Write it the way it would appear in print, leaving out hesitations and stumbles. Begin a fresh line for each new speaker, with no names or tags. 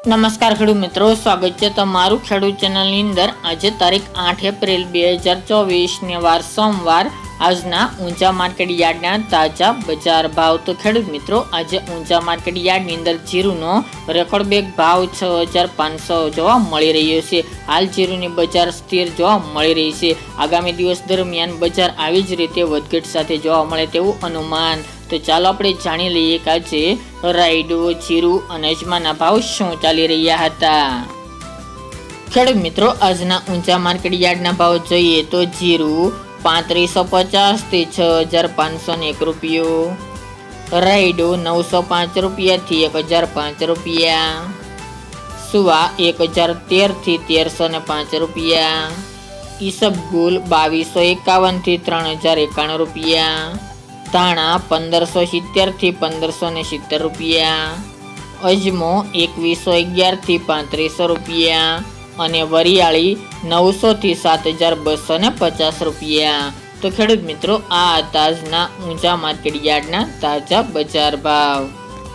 નમસ્કાર ખેડૂત મિત્રો, સ્વાગત છે તમારું ખેડૂત ચેનલની અંદર। આજે તારીખ 8 એપ્રિલ 2024 ને વાર સોમવાર। આજના ઊંચા માર્કેટ યાર્ડના તાજા બજાર ભાવ। તો ખેડૂત મિત્રો, આજે ઊંચા માર્કેટ યાર્ડની અંદર જીરુનો રેકોર્ડ બ્રેક ભાવ 6500 જોવા મળી રહ્યો છે। હાલ જીરુની બજાર સ્થિર જોવા મળી રહી છે। આગામી દિવસ દરમિયાન બજાર આવી જ રીતે વધઘટ સાથે જોવા મળે તેવું અનુમાન। તો ચાલો આપણે જાણી લઈએ કે આજે રાયડો, જીરુ અને અજમાના ભાવ શું ચાલી રહ્યા હતા। ખેડૂત મિત્રો, આજના ઊંચા માર્કેટ યાર્ડના ભાવ જોઈએ તો જીરુ 3550 થી 6501 રૂપિયો, રાયડો 905 રૂપિયાથી 1005 રૂપિયા, સુવા 1013 થી 1305 રૂપિયા, ઈસબગુલ 2251 થી 3091 રૂપિયા, ધાણા 1570 થી 1570 રૂપિયા, અજમો 2111 થી 3500 રૂપિયા અને વરિયાળી 900 થી 7250 રૂપિયા। તો ખેડૂત મિત્રો, આ હતા આજના ઊંચા માર્કેટ યાર્ડના તાજા બજાર ભાવ।